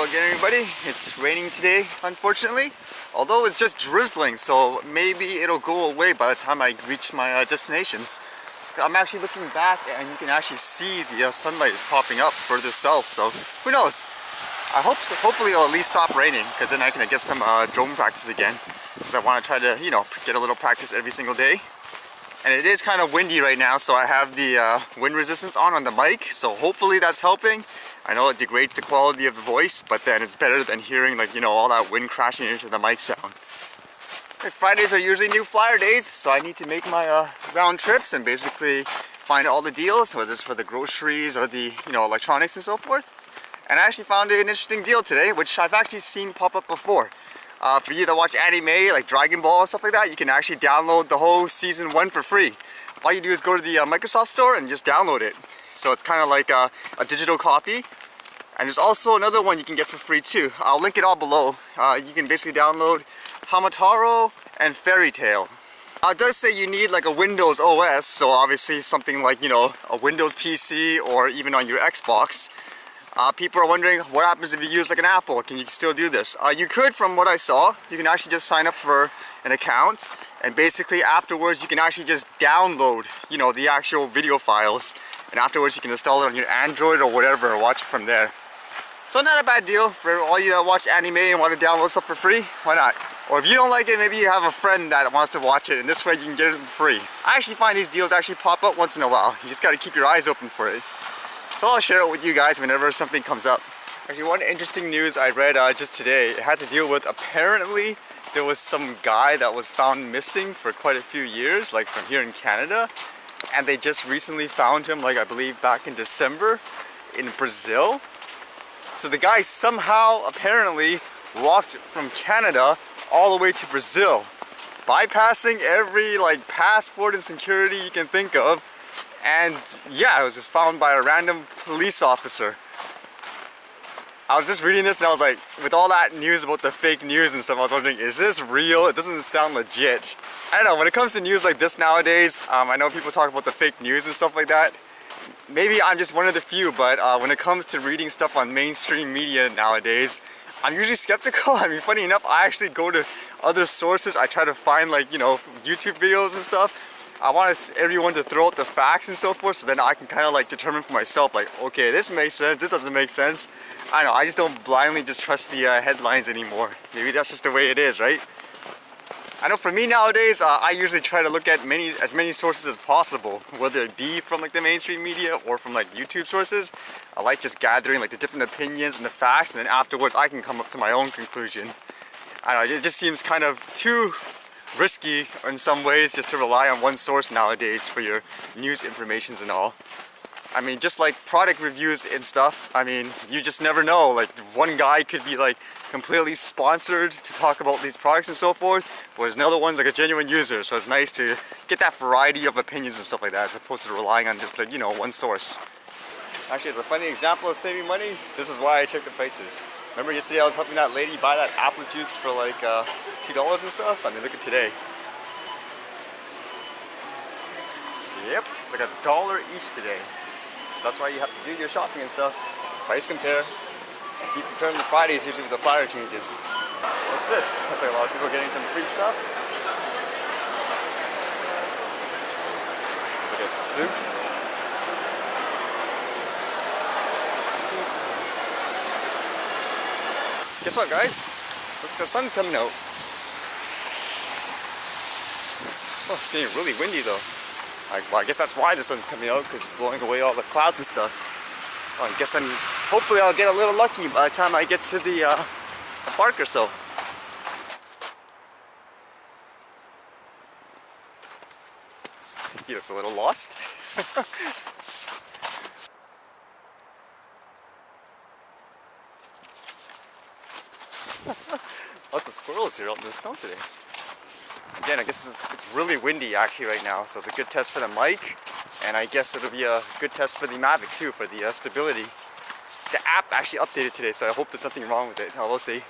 Hello again everybody. It's raining today, unfortunately. Although it's just drizzling, so maybe it'll go away by the time I reach my destinations. I'm actually looking back and you can actually see the sunlight is popping up further south, so who knows. I hope so. Hopefully it'll at least stop raining, because then I can get some drone practice again. Because I want to try to, get a little practice every single day. And it is kind of windy right now, so I have the wind resistance on the mic, so hopefully that's helping. I know it degrades the quality of the voice, but then it's better than hearing all that wind crashing into the mic sound. Fridays are usually new flyer days, so I need to make my round trips and basically find all the deals, whether it's for the groceries or the electronics and so forth. And I actually found an interesting deal today, which I've actually seen pop up before. For you that watch anime like Dragon Ball and stuff like that, you can actually download the whole season 1 for free. All you do is go to the Microsoft store and just download it. So it's kind of like a digital copy. And there's also another one you can get for free too. I'll link it all below. You can basically download Hamataro and Fairy Tail. It does say you need like a Windows OS, so obviously something like a Windows PC or even on your Xbox. People are wondering what happens if you use like an Apple. Can you still do this? You could, from what I saw. You can actually just sign up for an account, and basically afterwards you can actually just download the actual video files, and afterwards you can install it on your Android or whatever and watch it from there. So not a bad deal for all you that watch anime and want to download stuff for free. Why not? Or if you don't like it, maybe you have a friend that wants to watch it, and this way you can get it for free. I actually find these deals actually pop up once in a while. You just got to keep your eyes open for it. So I'll share it with you guys whenever something comes up. Actually, one interesting news I read just today, it had to deal with, apparently there was some guy that was found missing for quite a few years, like from here in Canada, and they just recently found him, like I believe back in December in Brazil. So the guy somehow apparently walked from Canada all the way to Brazil, bypassing every passport and security you can think of. And yeah, it was found by a random police officer. I was just reading this and I was like, with all that news about the fake news and stuff, I was wondering, is this real? It doesn't sound legit. I don't know, when it comes to news like this nowadays, I know people talk about the fake news and stuff like that. Maybe I'm just one of the few, but when it comes to reading stuff on mainstream media nowadays, I'm usually skeptical. I mean, funny enough, I actually go to other sources. I try to find YouTube videos and stuff. I want everyone to throw out the facts and so forth, so then I can kind of determine for myself, okay, this makes sense, this doesn't make sense. I don't know, I just don't blindly just trust the headlines anymore. Maybe that's just the way it is, right? I know for me nowadays, I usually try to look at as many sources as possible, whether it be from the mainstream media or from YouTube sources. I like just gathering the different opinions and the facts, and then afterwards I can come up to my own conclusion. I don't know, it just seems kind of too risky in some ways just to rely on one source nowadays for your news informations and all. I mean, just like product reviews and stuff, I mean, you just never know. One guy could be completely sponsored to talk about these products and so forth, whereas another one's a genuine user. So it's nice to get that variety of opinions and stuff like that, as opposed to relying on just one source. Actually, as a funny example of saving money, this is why I check the prices. Remember yesterday I was helping that lady buy that apple juice for $2 and stuff? I mean, look at today. Yep, it's $1 each today. So that's why you have to do your shopping and stuff. Price compare. And be comparing the Fridays usually with the flyer changes. What's this? Looks like a lot of people are getting some free stuff. Looks like a soup. Guess what, guys? Looks like the sun's coming out. Oh, it's getting really windy though. Well, I guess that's why the sun's coming out, because it's blowing away all the clouds and stuff. Well, I guess hopefully I'll get a little lucky by the time I get to the park or so. He looks a little lost. Lots of squirrels here out in the snow today. Again, I guess it's really windy actually right now, so it's a good test for the mic, and I guess it'll be a good test for the Mavic too, for the stability. The app actually updated today, so I hope there's nothing wrong with it. We'll see.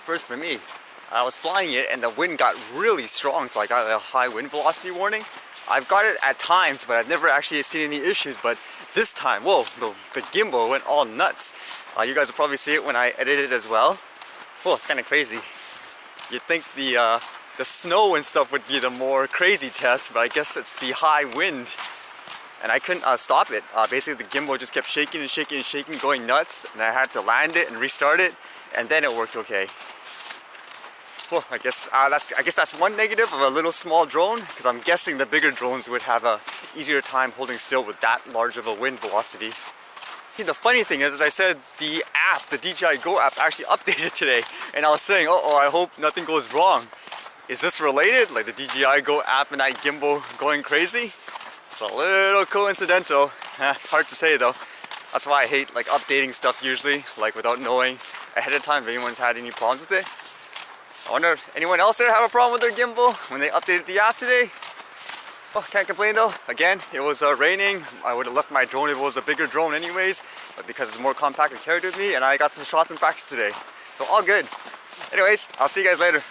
first for me. I was flying it and the wind got really strong, so I got a high wind velocity warning. I've got it at times, but I've never actually seen any issues. But this time, whoa, the gimbal went all nuts. You guys will probably see it when I edit it as well. Whoa, it's kind of crazy. You'd think the snow and stuff would be the more crazy test, but I guess it's the high wind. And I couldn't stop it. Basically, the gimbal just kept shaking and shaking and shaking, going nuts, and I had to land it and restart it, and then it worked okay. Well, I guess that's one negative of a little small drone, because I'm guessing the bigger drones would have a easier time holding still with that large of a wind velocity. See, the funny thing is, as I said, the app, the DJI Go app, actually updated today, and I was saying, oh, I hope nothing goes wrong. Is this related? Like the DJI Go app and that gimbal going crazy? It's a little coincidental. It's hard to say though. That's why I hate like updating stuff usually, like without knowing ahead of time if anyone's had any problems with it. I wonder if anyone else there have a problem with their gimbal when they updated the app today. Oh, can't complain though. Again, it was raining. I would have left my drone if it was a bigger drone anyways, but because it's more compact and carried with me, and I got some shots in practice today. So all good. Anyways, I'll see you guys later.